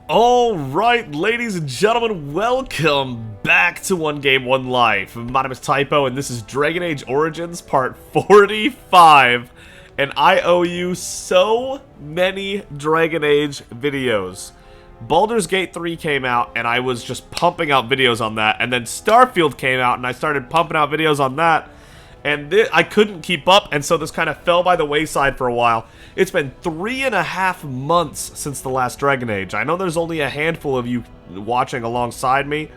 Alright, ladies and gentlemen, welcome back to 1Game1Life. My name is Typo, and this is Dragon Age Origins Part 45. And I owe you so many Dragon Age videos. Baldur's Gate 3 came out, and I was just pumping out videos on that. And then Starfield came out, and I started pumping out videos on that. And I couldn't keep up, and so this kind of fell by the wayside for a while. It's been 3.5 months since the last Dragon Age. I know there's only a handful of you watching alongside me.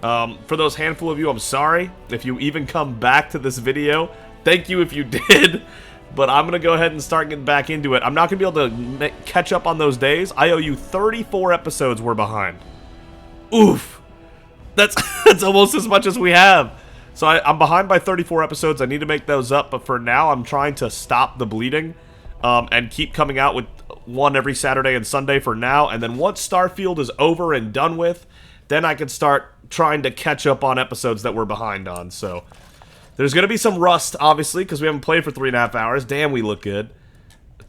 For those handful of you, I'm sorry. If you even come back to this video, thank you if you did. But I'm going to go ahead and start getting back into it. I'm not going to be able to catch up on those days. I owe you 34 episodes we're behind. Oof. That's almost as much as we have. So I'm behind by 34 episodes. I need to make those up, but for now, I'm trying to stop the bleeding and keep coming out with one every Saturday and Sunday for now. And then once Starfield is over and done with, then I can start trying to catch up on episodes that we're behind on. So there's going to be some rust, obviously, because we haven't played for 3.5 hours. Damn, we look good.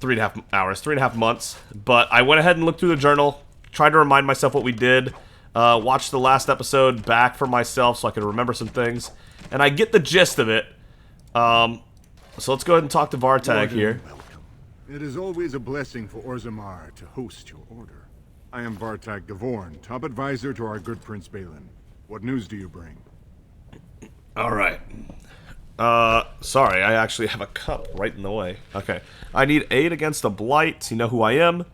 3.5 hours, 3.5 months. But I went ahead and looked through the journal, tried to remind myself what we did, watched the last episode back for myself so I could remember some things. And I get the gist of it. So let's go ahead and talk to Vartag here. Welcome. It is always a blessing for Orzammar to host your order. I am Vartag Gavorn, top advisor to our good Prince Balin. What news do you bring? Alright. Sorry, I actually have a cup right in the way. Okay. I need aid against the Blight. You know who I am?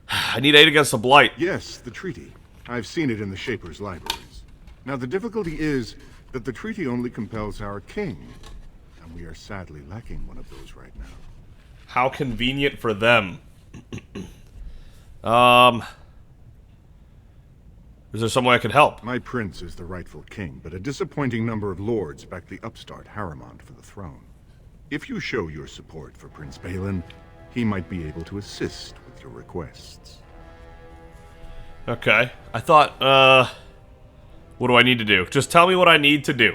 I need aid against the Blight. Yes, the treaty. I've seen it in the Shaper's libraries. Now, the difficulty is that the treaty only compels our king, and we are sadly lacking one of those right now. How convenient for them. Is there some way I could help? My prince is the rightful king, but a disappointing number of lords back the upstart Harriman for the throne. If you show your support for Prince Balin, he might be able to assist with your requests. Okay. I thought, what do I need to do? Just tell me what I need to do.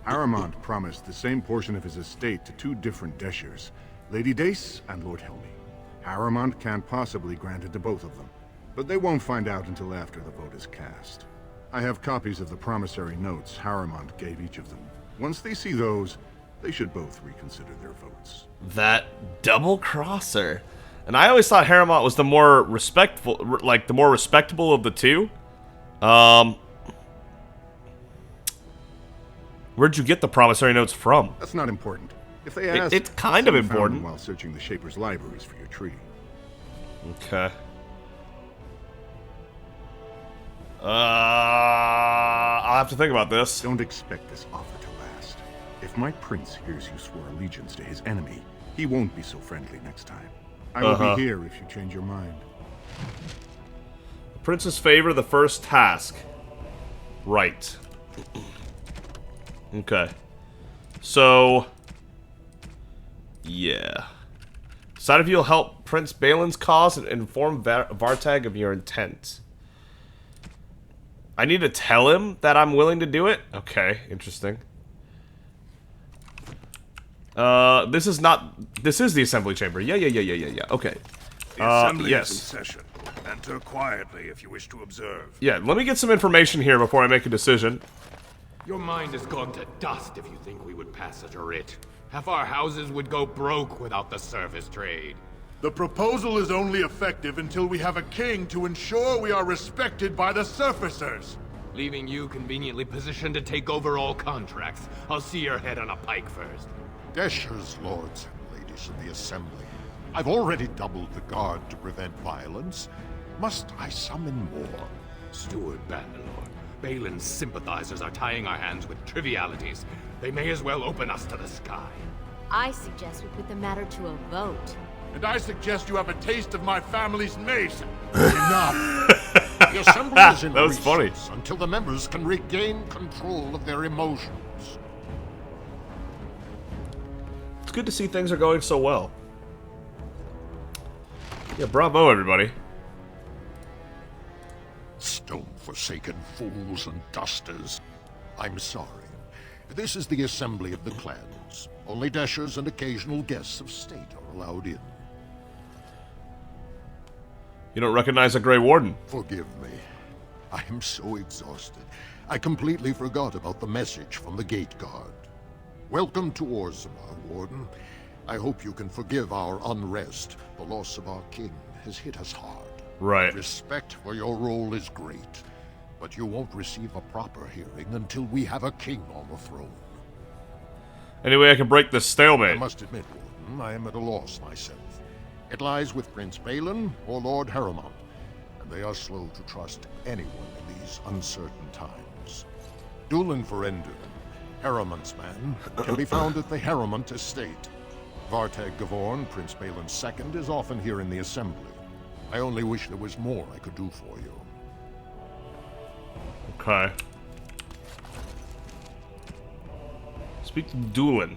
Harriman promised the same portion of his estate to two different Deshers, Lady Dace and Lord Helmi. Harriman can't possibly grant it to both of them, but they won't find out until after the vote is cast. I have copies of the promissory notes Harriman gave each of them. Once they see those, they should both reconsider their votes. That double-crosser. And I always thought Harriman was the more respectful, like, the more respectable of the two. Where'd you get the promissory notes from? That's not important. If they ask, it's kind of you found them important. while searching the Shaper's libraries for your treaty. Okay. I'll have to think about this. Don't expect this offer to last. If my prince hears you swore allegiance to his enemy, he won't be so friendly next time. I will be here if you change your mind. Prince's favor, the first task. Right. Okay. So, yeah. Decide if you'll help Prince Balin's cause and inform Vartag of your intent. I need to tell him that I'm willing to do it? Okay, interesting. This is the assembly chamber. Yeah. Okay. The assembly yes. is in session. Enter quietly if you wish to observe. Yeah, let me get some information here before I make a decision. Your mind has gone to dust if you think we would pass such a writ. Half our houses would go broke without the service trade. The proposal is only effective until we have a king to ensure we are respected by the surfacers. Leaving you conveniently positioned to take over all contracts. I'll see your head on a pike first. Deshers, lords and ladies of the assembly. I've already doubled the guard to prevent violence. Must I summon more? Steward Bandalore, Balin's sympathizers are tying our hands with trivialities. They may as well open us to the sky. I suggest we put the matter to a vote. And I suggest you have a taste of my family's mace. Enough. The assembly is in That was funny. recess until the members can regain control of their emotions. It's good to see things are going so well. Yeah, bravo, everybody. Stone-forsaken fools and dusters. I'm sorry. This is the assembly of the clans. Only Deshers and occasional guests of state are allowed in. You don't recognize a Grey Warden. Forgive me. I am so exhausted. I completely forgot about the message from the gate guard. Welcome to Orzammar, Warden. I hope you can forgive our unrest. The loss of our king has hit us hard. Right. Respect for your role is great, but you won't receive a proper hearing until we have a king on the throne. Any way I can break this I stalemate? must admit, Warden, I am at a loss myself. It lies with Prince Balin or Lord Harrimont, and they are slow to trust anyone in these uncertain times. Dulin Ferendun, Harrimont's man, can be found at the Harrimont estate. Vartag Gavorn, Prince Balin's second, is often here in the assembly. I only wish there was more I could do for you. Okay. Speak to Dulin.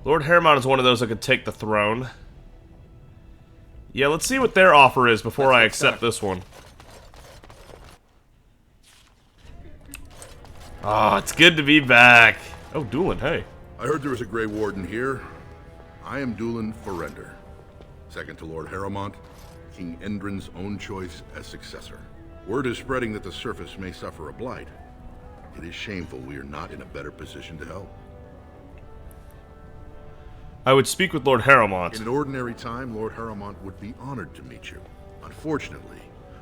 Lord Harrimont is one of those that could take the throne. Yeah, let's see what their offer is before I accept this one. Oh, it's good to be back. Oh, Dulin, hey. I heard there was a Grey Warden here. I am Dulin Ferender, second to Lord Harrimont, King Endrin's own choice as successor. Word is spreading that the surface may suffer a blight. It is shameful we are not in a better position to help. I would speak with Lord Harrimont. In an ordinary time, Lord Harrimont would be honored to meet you. Unfortunately,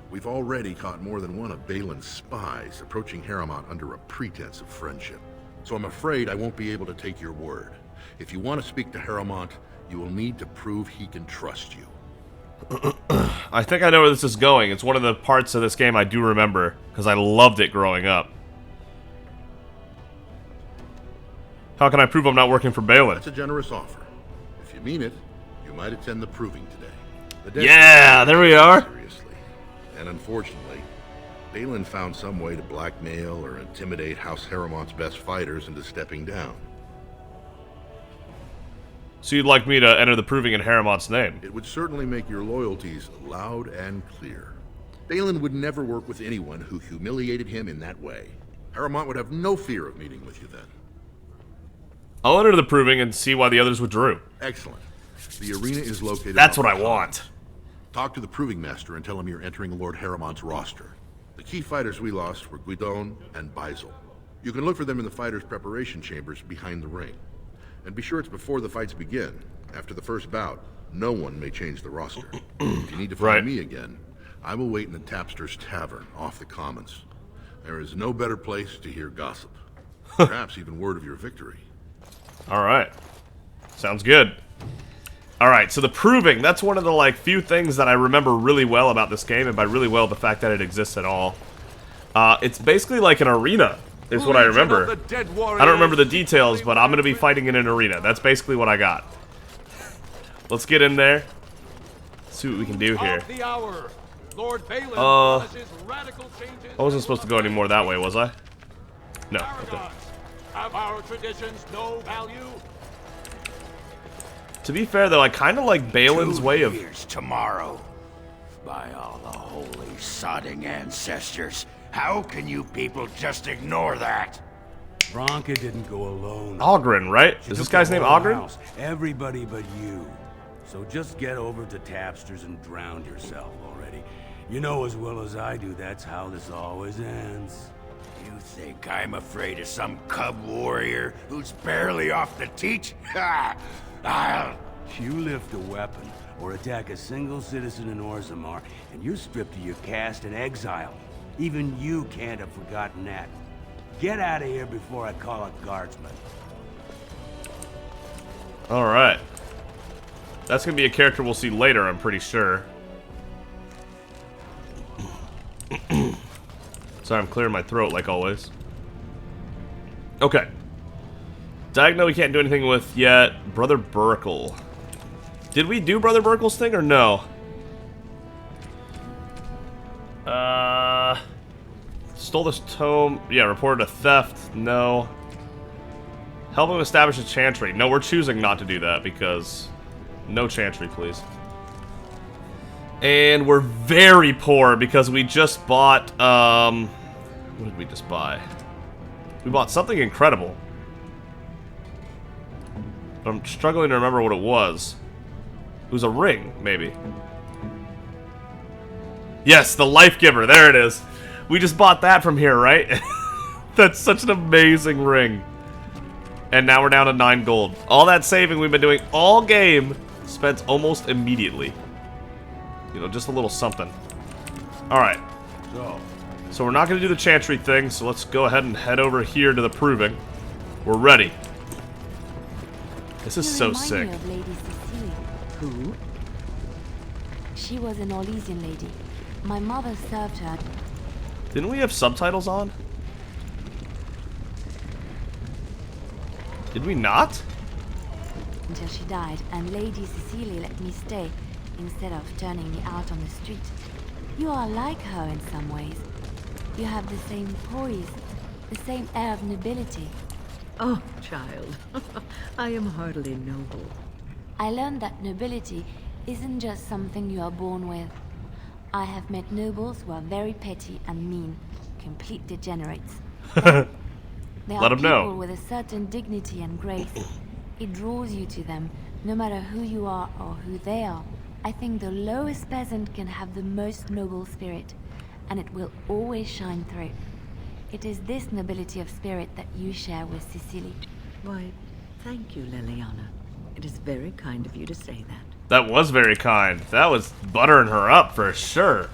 we've already caught more than one of Balin's spies approaching Harrimont under a pretense of friendship. So I'm afraid I won't be able to take your word. If you want to speak to Harrimont, you will need to prove he can trust you. I think I know where this is going. It's one of the parts of this game I do remember, because I loved it growing up. How can I prove I'm not working for Balin? That's a generous offer. If you mean it, you might attend the proving today. Yeah, there we are. Seriously. And unfortunately, Balin found some way to blackmail or intimidate House Harrimont's best fighters into stepping down. So you'd like me to enter the proving in Harrimont's name? It would certainly make your loyalties loud and clear. Balin would never work with anyone who humiliated him in that way. Harrimont would have no fear of meeting with you then. I'll enter the proving and see why the others withdrew. Excellent. The arena is located... That's off what I the want. Talk to the proving master and tell him you're entering Lord Harrimont's roster. The key fighters we lost were Guidon and Baisel. You can look for them in the fighters' preparation chambers behind the ring. And be sure it's before the fights begin. After the first bout, no one may change the roster. If you need to find me again, I will wait in the Tapster's Tavern off the Commons. There is no better place to hear gossip. Perhaps even word of your victory. Alright. Sounds good. Alright, so the proving, that's one of the like few things that I remember really well about this game, and by really well the fact that it exists at all. It's basically like an arena, is what I remember. I don't remember the details, but I'm gonna be fighting in an arena. That's basically what I got. Let's get in there. See what we can do here. I wasn't supposed to go any more that way, was I? No. Okay. Have our traditions no value? To be fair, though, I kind of like Balin's way of... tomorrow. By all the holy sodding ancestors, how can you people just ignore that? Bronca didn't go alone. Ogren, right? Is this guy's name Ogren? Everybody but you. So just get over to Tapster's and drown yourself already. You know as well as I do that's how this always ends. You think I'm afraid of some cub warrior who's barely off the teat? Ha! I'll... You lift a weapon or attack a single citizen in Orzammar, and you're stripped of your caste and exiled. Even you can't have forgotten that. Get out of here before I call a guardsman. Alright. That's gonna be a character we'll see later, I'm pretty sure. Sorry, I'm clearing my throat like always. Okay. Diagno we can't do anything with yet. Brother Burkle. Did we do Brother Burkle's thing or no? Stole this tome. Yeah, reported a theft. No. Help him establish a chantry. No, we're choosing not to do that because... No chantry, please. And we're very poor because we just bought, what did we just buy? We bought something incredible. But I'm struggling to remember what it was. It was a ring, maybe. Yes, the Life Giver. There it is. We just bought that from here, right? That's such an amazing ring. And now we're down to 9 gold. All that saving we've been doing all game spent almost immediately. You know, just a little something. Alright. So we're not going to do the Chantry thing, so let's go ahead and head over here to the Proving. We're ready. This is so sick. Of Lady Cecilia. Who? She was an Orlesian lady. My mother served her. Didn't we have subtitles on? Did we not? Until she died, and Lady Cecilia let me stay, instead of turning me out on the street. You are like her in some ways. You have the same poise, the same air of nobility. Oh, child, I am hardly noble. I learned that nobility isn't just something you are born with. I have met nobles who are very petty and mean, complete degenerates. They Let are 'em know. people with a certain dignity and grace. It draws you to them, no matter who you are or who they are. I think the lowest peasant can have the most noble spirit, and it will always shine through. It is this nobility of spirit that you share with Cecilie. Why, thank you, Liliana. It is very kind of you to say that. That was very kind. That was buttering her up for sure.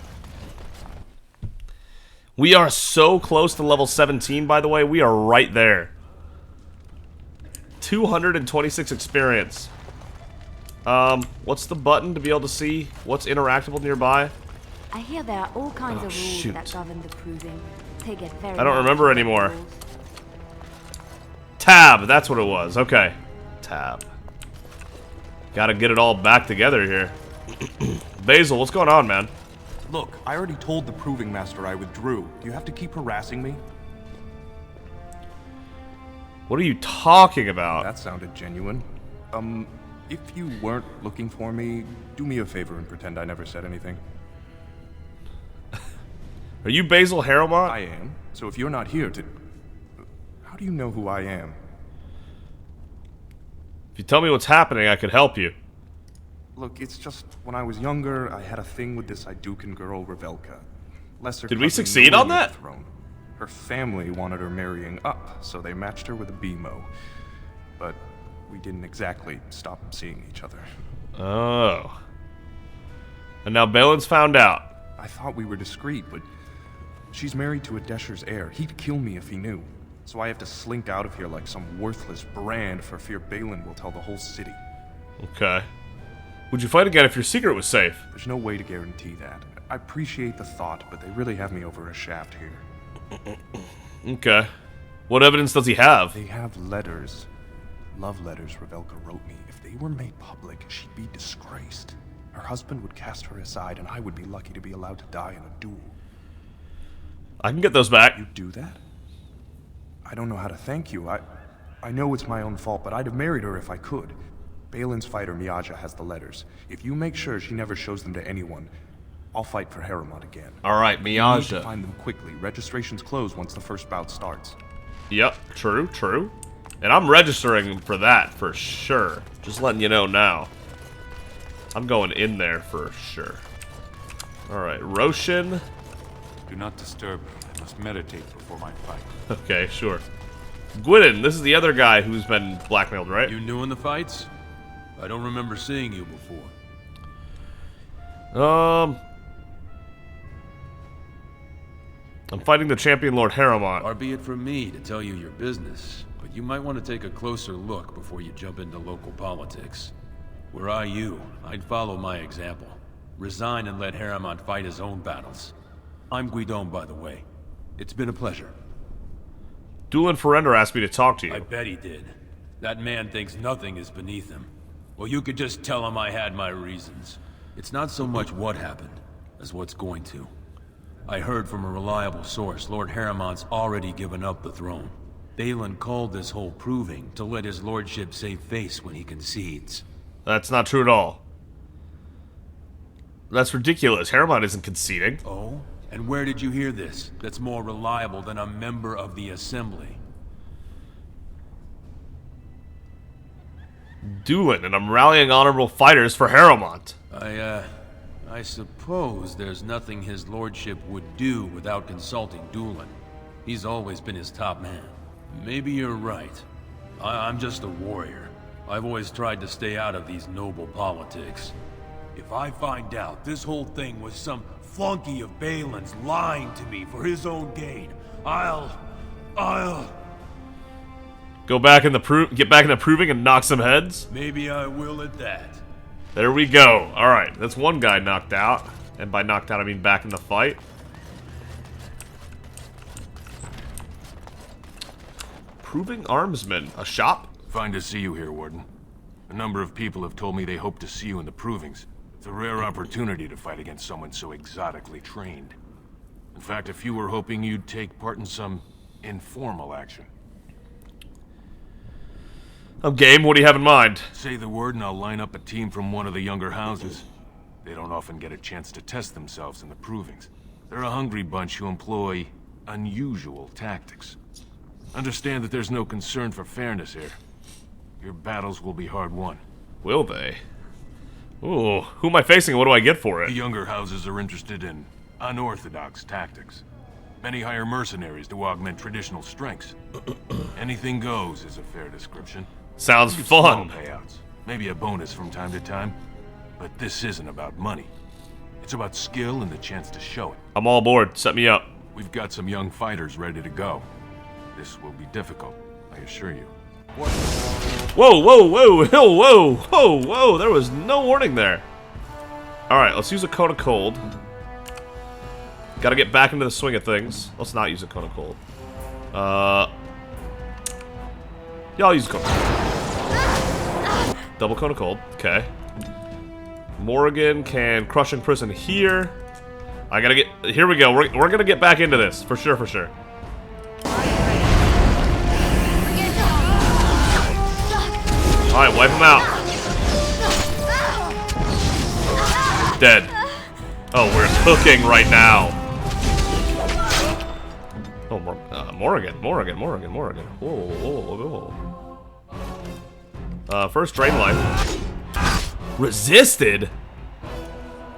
We are so close to level 17, by the way. We are right there. 226 experience. What's the button to be able to see what's interactable nearby? I hear there are all kinds of rules shoot. that govern the Proving. They get very I don't remember nasty anymore. rules. Tab, that's what it was. Okay. Tab. Gotta get it all back together here. Basil, what's going on, man? Look, I already told the Proving Master I withdrew. Do you have to keep harassing me? What are you talking about? That sounded genuine. If you weren't looking for me, do me a favor and pretend I never said anything. Are you Basil Harrowmont? I am. So if you're not here to... How do you know who I am? If you tell me what's happening, I could help you. Look, it's just, when I was younger, I had a thing with this Idukan girl, Revelka. Lesser Did we cousin succeed on Lily of that? the Throne. Her family wanted her marrying up, so they matched her with a BMO. But we didn't exactly stop seeing each other. Oh. And now Balin's found out. I thought we were discreet, but she's married to a Desher's heir. He'd kill me if he knew. So I have to slink out of here like some worthless brand for fear Balin will tell the whole city. Okay. Would you fight again if your secret was safe? There's no way to guarantee that. I appreciate the thought, but they really have me over a shaft here. Okay. What evidence does he have? They have letters. Love letters Revelka wrote me. If they were made public, she'd be disgraced. Her husband would cast her aside, and I would be lucky to be allowed to die in a duel. I can get those back. You do that? I don't know how to thank you. I know it's my own fault, but I'd have married her if I could. Balin's fighter, Miaja, has the letters. If you make sure she never shows them to anyone, I'll fight for Harrowmont again. Alright, You need to Miaja. find them quickly. Registrations close once the first bout starts. Yep, true, true. And I'm registering for that for sure. Just letting you know now. I'm going in there for sure. Alright, Roshan. Do not disturb me. I must meditate before my fight. Okay, sure. Gwydon, this is the other guy who's been blackmailed, right? You new in the fights? I don't remember seeing you before. I'm fighting the champion Lord Harrowmont. Far be it from me to tell you your business, but you might want to take a closer look before you jump into local politics. Were I you, I'd follow my example. Resign and let Harrowmont fight his own battles. I'm Guidon, by the way. It's been a pleasure. Doolin Ferrender asked me to talk to you. I bet he did. That man thinks nothing is beneath him. Well, you could just tell him I had my reasons. It's not so much what happened, as what's going to. I heard from a reliable source Lord Harrowmont's already given up the throne. Balin called this whole proving to let his lordship save face when he concedes. That's not true at all. That's ridiculous. Harrowmont isn't conceding. Oh? And where did you hear this? That's more reliable than a member of the Assembly. Doolin, and I'm rallying honorable fighters for Harrowmont. I I suppose there's nothing his lordship would do without consulting Doolin. He's always been his top man. Maybe you're right. I'm just a warrior. I've always tried to stay out of these noble politics. If I find out this whole thing was some flunky of Balin's lying to me for his own gain, I'll... Go back in the get back in the proving and knock some heads? Maybe I will at that. There we go. Alright, that's one guy knocked out. And by knocked out, I mean back in the fight. Proving armsman. A shop? Fine to see you here, Warden. A number of people have told me they hope to see you in the provings. It's a rare opportunity to fight against someone so exotically trained. In fact, a few were hoping you'd take part in some informal action. I'm game. What do you have in mind? Say the word and I'll line up a team from one of the younger houses. They don't often get a chance to test themselves in the provings. They're a hungry bunch who employ unusual tactics. Understand that there's no concern for fairness here. Your battles will be hard won. Will they? Ooh, who am I facing and what do I get for it? The younger houses are interested in unorthodox tactics. Many hire mercenaries to augment traditional strengths. Anything goes is a fair description. Sounds fun. Small payouts, maybe a bonus from time to time. But this isn't about money. It's about skill and the chance to show it. I'm all aboard. Set me up. We've got some young fighters ready to go. This will be difficult, I assure you. Whoa, whoa, whoa, whoa, whoa, whoa, whoa. There was no warning there. Alright, let's use a cone of cold. Gotta get back into the swing of things. Let's not use a cone of cold. Yeah, I'll use a cone of cold. Double cone of cold. Okay. Morrigan can crush and prison here. I gotta get... Here we go. We're gonna get back into this. For sure, for sure. Alright, wipe him out. Dead. Oh, we're cooking right now. Oh, Morrigan. Whoa, whoa, whoa. First drain life. Resisted?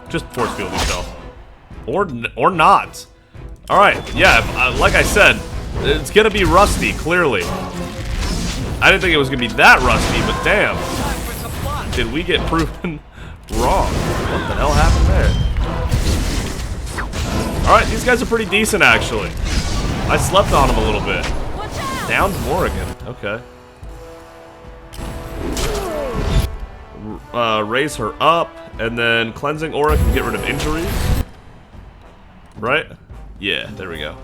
Just force field yourself. Or not. Alright, yeah, like I said, it's gonna be rusty, clearly. I didn't think it was gonna be that rusty, but damn. Did we get proven wrong? What the hell happened there? Alright, these guys are pretty decent, actually. I slept on them a little bit. Downed Morrigan. Okay. Raise her up, and then Cleansing Aura can get rid of injuries. Right? Yeah, there we go.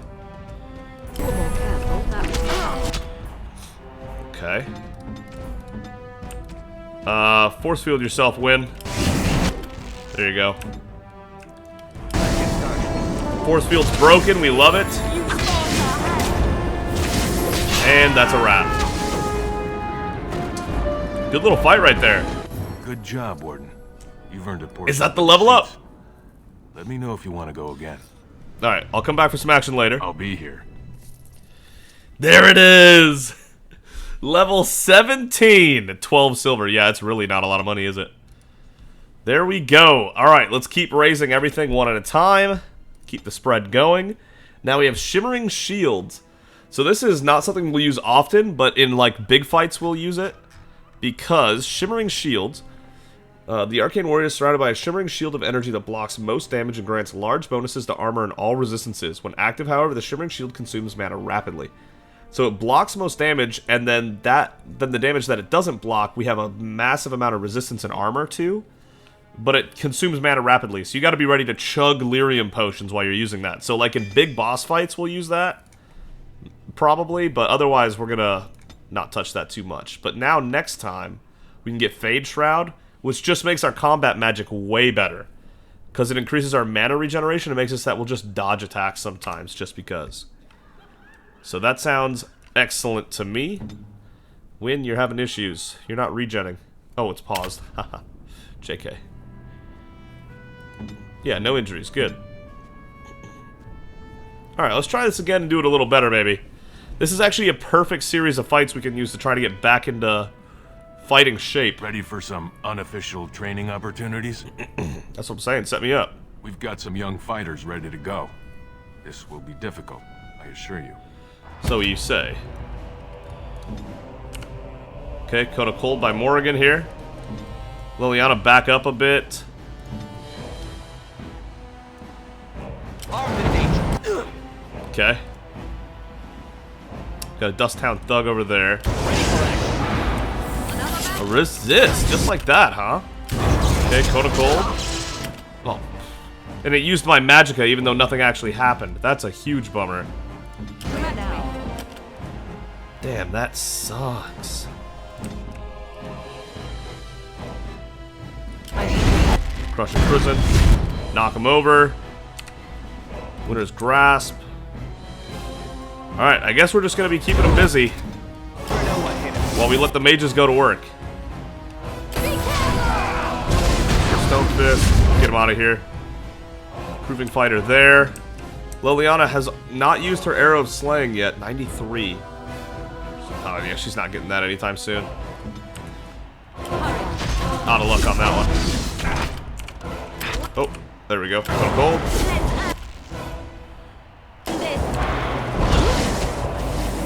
Okay. Force field yourself, win. There you go. Force field's broken, we love it. And that's a wrap. Good little fight right there. Good job, Warden. You've earned a portion. Is that the level up? Let me know if you want to go again. Alright, I'll come back for some action later. I'll be here. There it is! Level 17! 12 silver. Yeah, it's really not a lot of money, is it? There we go. Alright, let's keep raising everything one at a time. Keep the spread going. Now we have Shimmering Shields. So this is not something we'll use often, but in like big fights we'll use it. Because Shimmering Shields, the Arcane Warrior is surrounded by a shimmering shield of energy that blocks most damage and grants large bonuses to armor and all resistances. When active, however, the Shimmering Shield consumes mana rapidly. So it blocks most damage, and then the damage that it doesn't block, we have a massive amount of resistance and armor to. But it consumes mana rapidly, so you gotta be ready to chug lyrium potions while you're using that. So like in big boss fights, we'll use that. Probably, but otherwise we're gonna not touch that too much. But now, next time, we can get Fade Shroud, which just makes our combat magic way better. Because it increases our mana regeneration, it makes us that we'll just dodge attacks sometimes, just because. So that sounds excellent to me. Win, you're having issues. You're not regenning. Oh, it's paused. Haha. JK. Yeah, no injuries. Good. Alright, let's try this again and do it a little better, maybe. This is actually a perfect series of fights we can use to try to get back into fighting shape. Ready for some unofficial training opportunities? That's what I'm saying. Set me up. We've got some young fighters ready to go. This will be difficult, I assure you. So you say. Okay, Code of Cold by Morrigan here. Liliana, back up a bit. Okay. Got a Dusttown Thug over there. A resist, just like that, huh? Okay, Code of Cold. Oh. And it used my Magicka even though nothing actually happened. That's a huge bummer. Damn, that sucks. Crushing Prison. Knock him over. Winter's Grasp. Alright, I guess we're just gonna be keeping him busy while we let the mages go to work. Stone Fist. Get him out of here. Proving Fighter there. Liliana has not used her Arrow of Slaying yet. 93. Oh yeah, she's not getting that anytime soon. Out of luck on that one. Oh, there we go. Cold.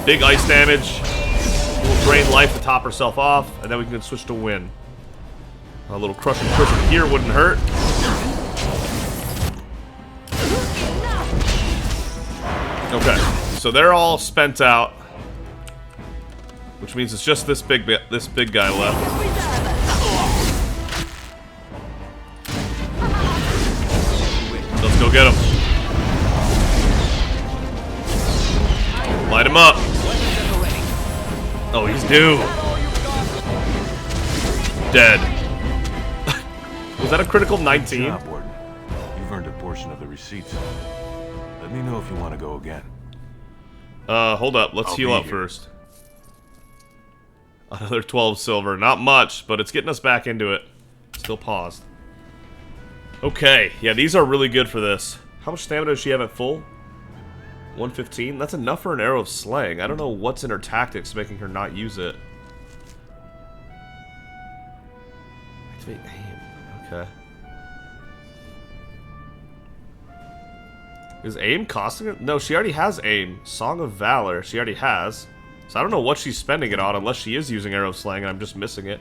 Big ice damage. We'll drain life to top herself off, and then we can switch to win. A little Crushing Prison here wouldn't hurt. Okay, so they're all spent out, which means it's just this big guy left. Let's go get him. Light him up. Oh, he's due. Dead. Was that a critical 19? Good job, Warden. You've earned a portion of the receipts. Let me know if you want to go again. Hold up. Let's heal up first. Another 12 silver. Not much, but it's getting us back into it. Still paused. Okay. Yeah, these are really good for this. How much stamina does she have at full? 115? That's enough for an Arrow of Slaying. I don't know what's in her tactics making her not use it. Activate aim. Okay. Is aim costing it? No, she already has aim. Song of Valor, she already has. So I don't know what she's spending it on unless she is using Arrow of Slaying and I'm just missing it.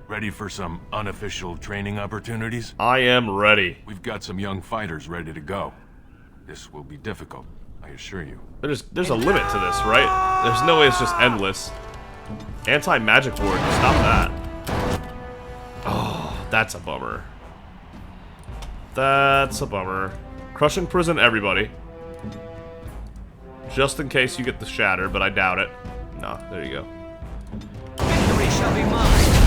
Ready for some unofficial training opportunities? I am ready. We've got some young fighters ready to go. This will be difficult, I assure you. There's a limit to this, right? There's no way it's just endless. Anti-magic ward, stop that. Oh, that's a bummer. That's a bummer. Crushing Prison, everybody. Just in case you get the Shatter, but I doubt it. Nah, there you go. Victory shall be mine.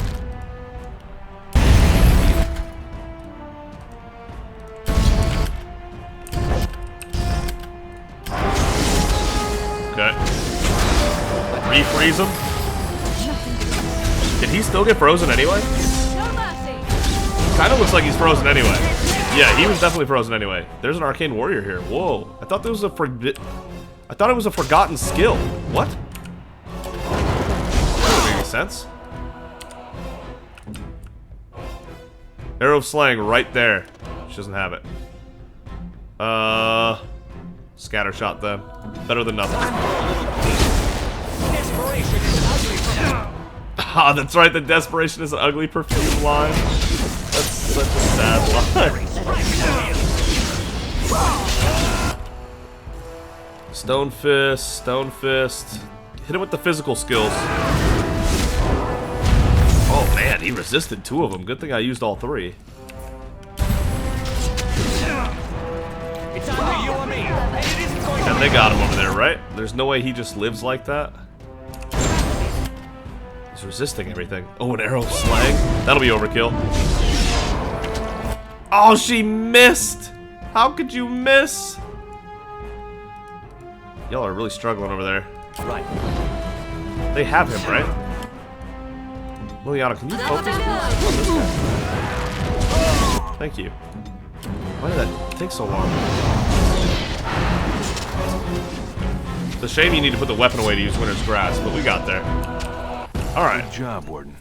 Okay. Refreeze him. Did he still get frozen anyway? Kinda looks like he's frozen anyway. Yeah, he was definitely frozen anyway. There's an Arcane Warrior here. Whoa. I thought there was a I thought it was a forgotten skill. What? That doesn't make any sense. Arrow of Slaying right there. She doesn't have it. Scatter Shot then. Better than nothing. Ah, that's right, the desperation is an ugly perfume line. That's such a sad line. Stone Fist, Stone Fist. Hit him with the physical skills. Oh man, he resisted 2 of them. Good thing I used all 3. It's either you or me, and it isn't going And they got him over there, right? There's no way he just lives like that. He's resisting everything. Oh, an Arrow of Slaying? That'll be overkill. Oh, she missed! How could you miss? Y'all are really struggling over there. Right. They have him, right? Liliana, can you focus on this guy? Thank you. Why did that take so long? It's a shame you need to put the weapon away to use Winter's Grasp, but we got there. Alright. Good job, Warden.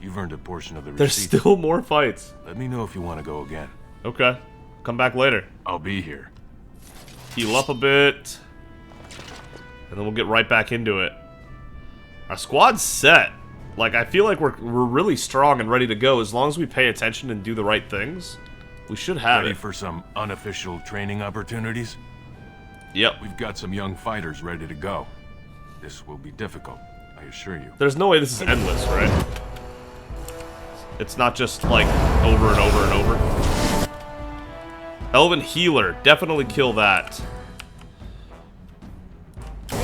You've earned a portion of the There's receipt. still more fights. Let me know if you want to go again. Okay. Come back later. I'll be here. Heal up a bit. And then we'll get right back into it. Our squad's set. Like, I feel like we're really strong and ready to go. As long as we pay attention and do the right things, we should have Ready it. for some unofficial training opportunities? Yep. We've got some young fighters ready to go. This will be difficult, I assure you. There's no way this is endless, right? It's not just, like, over and over and over. Elven Healer. Definitely kill that. I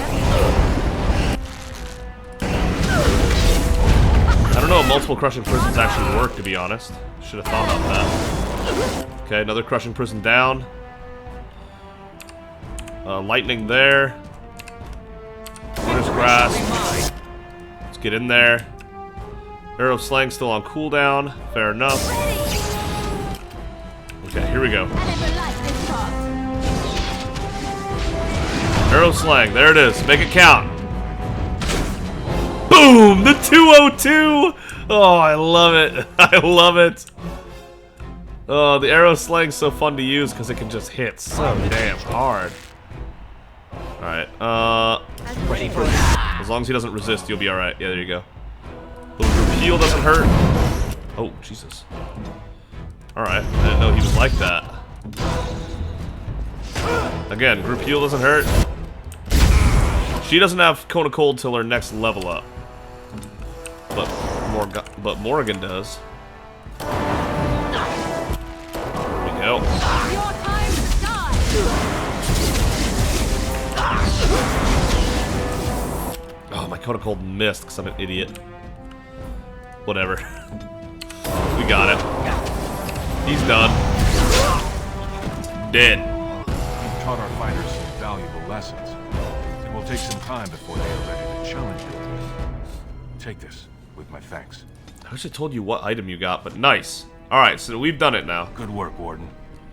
don't know if multiple crushing prisons actually work, to be honest. Should have thought about that. Okay, another crushing prison down. Lightning there. Winter's Grasp. Let's get in there. Arrow Slang still on cooldown. Fair enough. Okay, here we go. Arrow Slang, there it is. Make it count. Boom! The 202! Oh, I love it. I love it. Oh, the Arrow Slang's so fun to use because it can just hit so damn hard. Alright, Ready for that. as long as he doesn't resist, you'll be alright. Yeah, there you go. Little repeal doesn't hurt. Oh, Jesus. Alright, I didn't know he was like that. Again, group heal doesn't hurt. She doesn't have Cone of Cold till her next level up. But Morrigan does. There we go. Your time to die. Oh, my Cone of Cold missed because I'm an idiot. Whatever. We got him. He's done. Dead. You've taught our fighters some valuable lessons. It will take some time before they are ready to challenge you. Take this, with my thanks. I wish I told you what item you got, but nice. Alright, so we've done it now. Good work, Warden.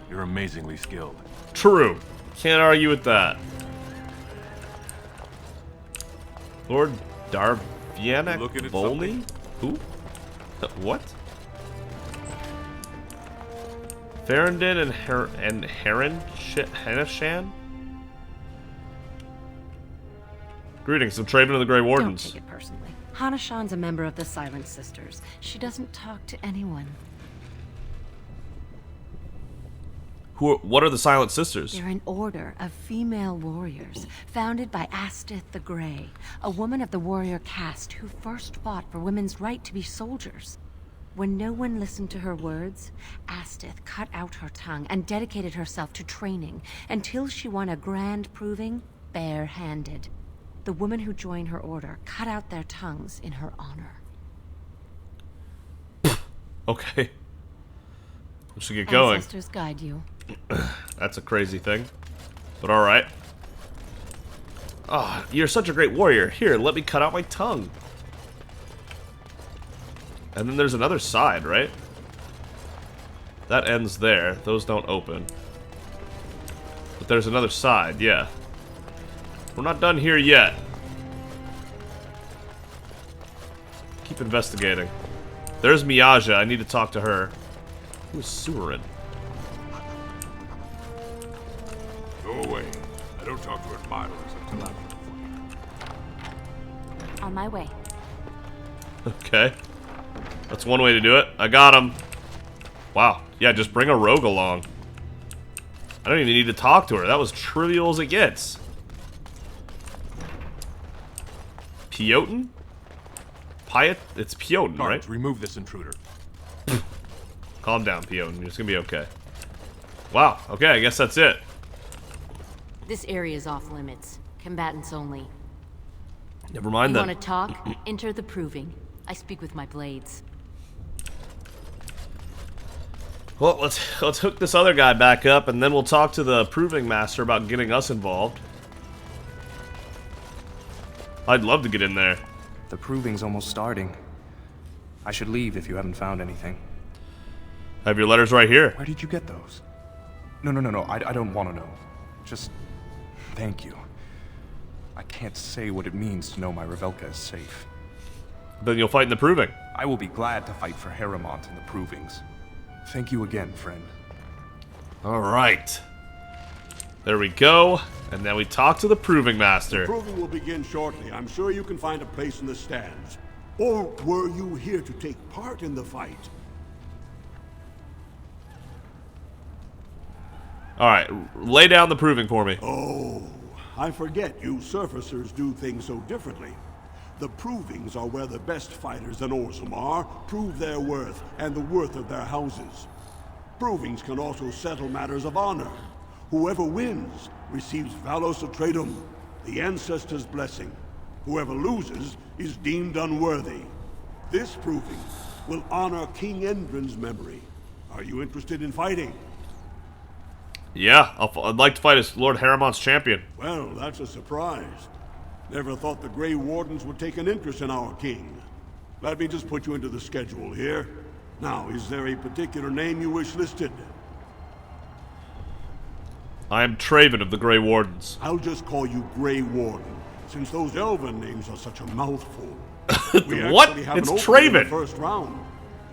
You're amazingly skilled. True. Can't argue with that. Lord Darvianek Looking at Volney? Who? What? Farendon and Hanishan? Greetings, I'm Traven of the Grey Don't Wardens. take it personally. Hanashan's a member of the Silent Sisters. She doesn't talk to anyone. What are the Silent Sisters? They're an order of female warriors, founded by Astith the Grey, a woman of the warrior caste who first fought for women's right to be soldiers. When no one listened to her words, Astith cut out her tongue and dedicated herself to training until she won a grand proving bare-handed. The women who joined her order cut out their tongues in her honor. Okay. We should get going. Ancestors guide you. That's a crazy thing. But alright. Ah, oh, you're such a great warrior. Here, let me cut out my tongue. And then there's another side, right? That ends there. Those don't open. But there's another side, yeah. We're not done here yet. Keep investigating. There's Miaja. I need to talk to her. Who's Surin? Go away. I don't talk to admirers until I'm... On my way. Okay. That's one way to do it. I got him. Wow. Yeah, just bring a rogue along. I don't even need to talk to her. That was trivial as it gets. Piotin? Piot? It's Piotin, right? Remove this intruder. Calm down, Piotin. It's gonna be okay. Wow. Okay, I guess that's it. This area is off limits. Combatants only. Never mind You then. want to talk? Enter the proving. I speak with my blades. Well, let's hook this other guy back up, and then we'll talk to the proving master about getting us involved. I'd love to get in there. The proving's almost starting. I should leave if you haven't found anything. I have your letters right here. Where did you get those? No. I don't want to know. Just thank you. I can't say what it means to know my Revelka is safe. Then you'll fight in the proving. I will be glad to fight for Harrimont in the provings. Thank you again, friend. Alright. There we go. And then we talk to the proving master. The proving will begin shortly. I'm sure you can find a place in the stands. Or were you here to take part in the fight? Alright, lay down the proving for me. Oh, I forget you surfacers do things so differently. The provings are where the best fighters in Orzammar prove their worth and the worth of their houses. Provings can also settle matters of honor. Whoever wins receives Valos Atreitum, the ancestors' blessing. Whoever loses is deemed unworthy. This proving will honor King Endrin's memory. Are you interested in fighting? Yeah, I'd like to fight as Lord Harrimond's champion. Well, that's a surprise. Never thought the Grey Wardens would take an interest in our king. Let me just put you into the schedule here. Now, is there a particular name you wish listed? I am Traven of the Grey Wardens. I'll just call you Grey Warden, since those elven names are such a mouthful. What? It's Traven! First round.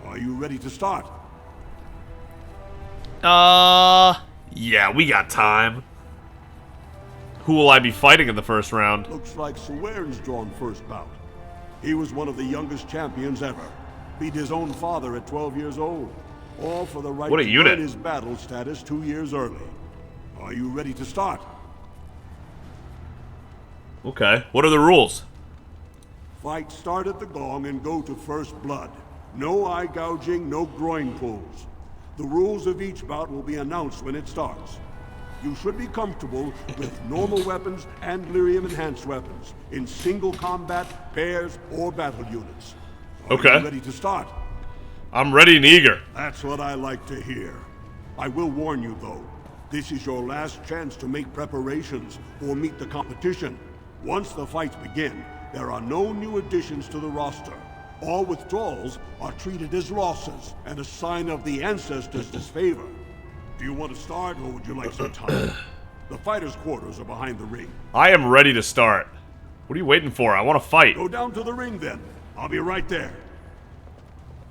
Are you ready to start? Yeah, we got time. Who will I be fighting in the first round? Looks like Sawern's drawn first bout. He was one of the youngest champions ever. Beat his own father at 12 years old. All for the right What a to unit. earn his battle status 2 years early. Are you ready to start? Okay, what are the rules? Fight start at the gong and go to first blood. No eye gouging, no groin pulls. The rules of each bout will be announced when it starts. You should be comfortable with normal weapons and lyrium enhanced weapons in single combat, pairs, or battle units. Are you ready to start? I'm ready and eager. That's what I like to hear. I will warn you though, this is your last chance to make preparations or meet the competition. Once the fights begin, there are no new additions to the roster. All withdrawals are treated as losses and a sign of the ancestors' disfavor. Do you want to start, or would you like some time? The fighters' quarters are behind the ring. I am ready to start. What are you waiting for? I want to fight. Go down to the ring then. I'll be right there.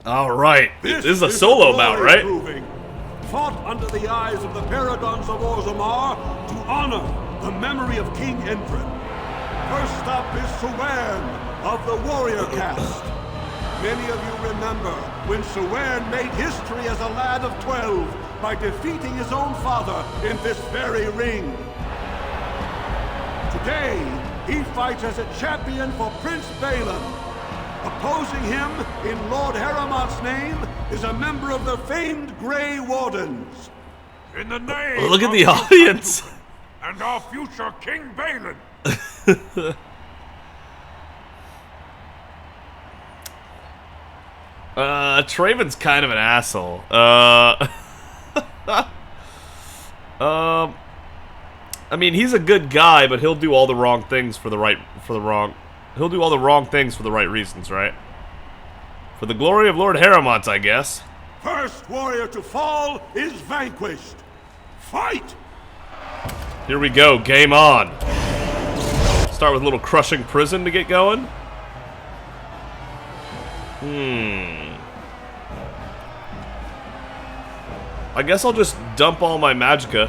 Alright. This is a solo bout, right? Proving. Fought under the eyes of the paragons of Orzammar to honor the memory of King Endrin. First stop is Sawern of the warrior caste. Many of you remember when Sawern made history as a lad of 12 by defeating his own father in this very ring. Today, he fights as a champion for Prince Balin. Opposing him, in Lord Harrimond's name, is a member of the famed Grey Wardens. In the name Look at the audience. and our future King Balin. Traven's kind of an asshole. I mean, he's a good guy, but he'll do all the wrong things for the right reasons, right? For the glory of Lord Harrimont, I guess. First warrior to fall is vanquished. Fight! Here we go, game on. Start with a little crushing prison to get going. I guess I'll just dump all my magicka,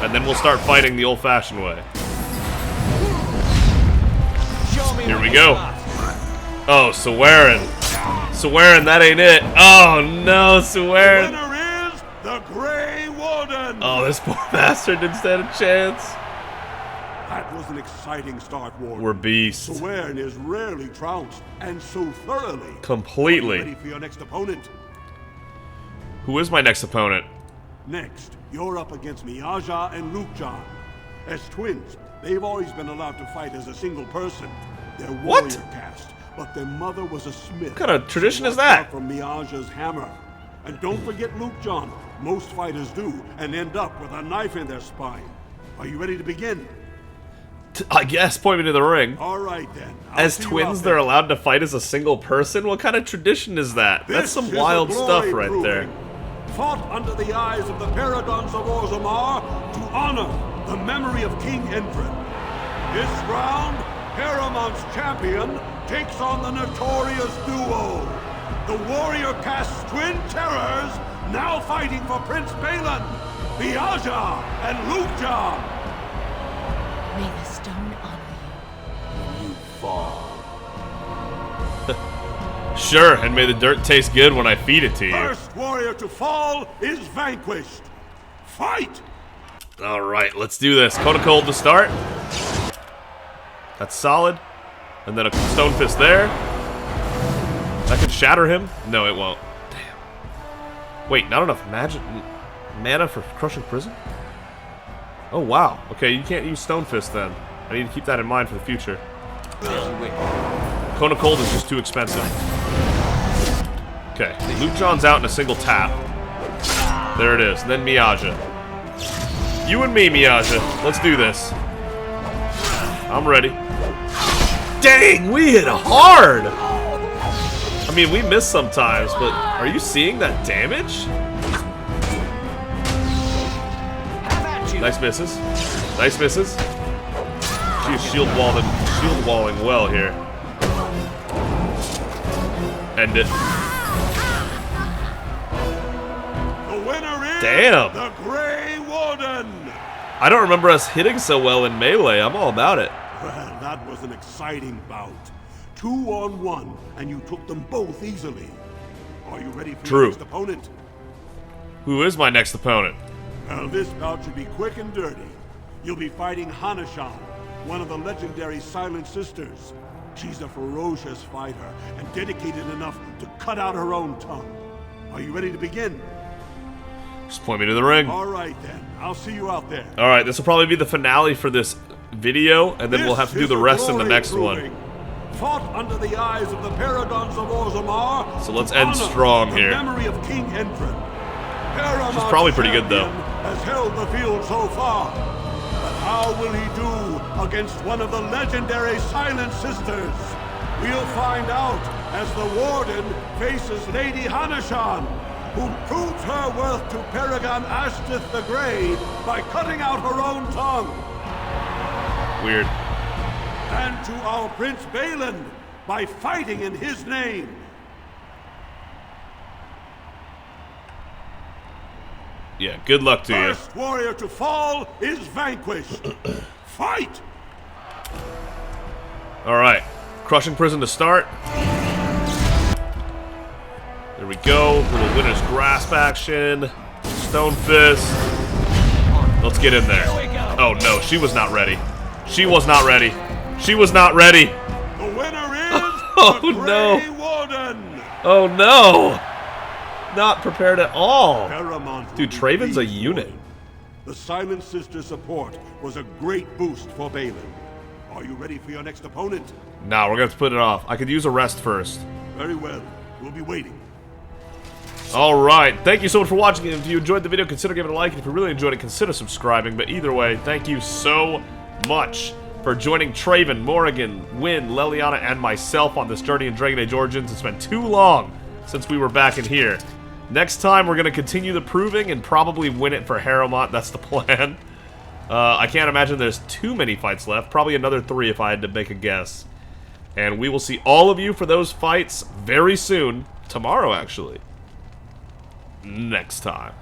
and then we'll start fighting the old-fashioned way. Here we go. Oh, Sawern. Sawern, that ain't it. Oh no, Sawern. The winner is the Grey Warden. Oh, this poor bastard didn't stand a chance. That was an exciting start, Warden. We're beasts. Sawern is rarely trounced, and so thoroughly. Completely. Ready for your next opponent? Who is my next opponent? Next, you're up against Miaja and Lukejan. As twins, they've always been allowed to fight as a single person. They're warrior caste, but their mother was a smith. What kind of tradition is that? From Miaja's hammer. And don't forget Lukejan. Most fighters do, and end up with a knife in their spine. Are you ready to begin? I guess, point me to the ring. All right, then. As twins, they're allowed to fight as a single person? What kind of tradition is that? That's some wild stuff right there. Fought under the eyes of the paragons of Orzammar to honor the memory of King Endrin. This round, Harrimond's champion takes on the notorious duo, the warrior caste twin terrors, now fighting for Prince Balin, Miaja and Lukja. May the stone honor You fall. Sure, and may the dirt taste good when I feed it to you. First warrior to fall is vanquished. Fight! Alright, let's do this. Cone of Cold to start. That's solid. And then a Stone Fist there. That could shatter him. No, it won't. Damn. Wait, not enough magic mana for Crushing Prison? Oh, wow. Okay, you can't use Stone Fist then. I need to keep that in mind for the future. Cone of Cold is just too expensive. Okay, Luke John's out in a single tap. There it is. And then Miaja. You and me, Miaja. Let's do this. I'm ready. Dang, we hit hard! I mean, we miss sometimes, but are you seeing that damage? Nice misses. Nice misses. She is shield walling well here. End it. The winner is Damn. the Grey Warden. I don't remember us hitting so well in melee. I'm all about it. Well, that was an exciting bout. 2-on-1, and you took them both easily. Are you ready for your next opponent? Who is my next opponent? Well, this bout should be quick and dirty. You'll be fighting Hanashan, one of the legendary Silent Sisters. She's a ferocious fighter and dedicated enough to cut out her own tongue. Are you ready to begin? Just point me to the ring. All right, then. I'll see you out there. All right, this will probably be the finale for this video, and then we'll have to do the rest in the next one. Fought under the eyes of the Paragons of Orzammar. So let's end strong here. The memory of King Entrin. She's probably pretty good, though. Has held the field so far. But how will he do against one of the legendary Silent Sisters? We'll find out as the Warden faces Lady Hanashan, who proves her worth to Paragon Ashtith the Grey by cutting out her own tongue. Weird. And to our Prince Balin by fighting in his name. Yeah, good luck to you. First warrior to fall is vanquished. Fight! Alright. Crushing Prison to start. There we go. Little Winner's Grasp action. Stone Fist. Let's get in there. Oh no, she was not ready. She was not ready. She was not ready. The winner is oh the no. Grey Warden. Oh no. Not prepared at all. Paramount Dude, Traven's a unit. The Silent Sister support was a great boost for Balin. Are you ready for your next opponent? No, we're gonna have to put it off. I could use a rest first. Very well. We'll be waiting. Alright, thank you so much for watching. If you enjoyed the video, consider giving it a like. And if you really enjoyed it, consider subscribing. But either way, thank you so much for joining Traven, Morrigan, Wynn, Leliana, and myself on this journey in Dragon Age Origins. It's been too long since we were back in here. Next time, we're going to continue the proving and probably win it for Harrowmont. That's the plan. I can't imagine there's too many fights left. Probably another 3 if I had to make a guess. And we will see all of you for those fights very soon. Tomorrow, actually. Next time.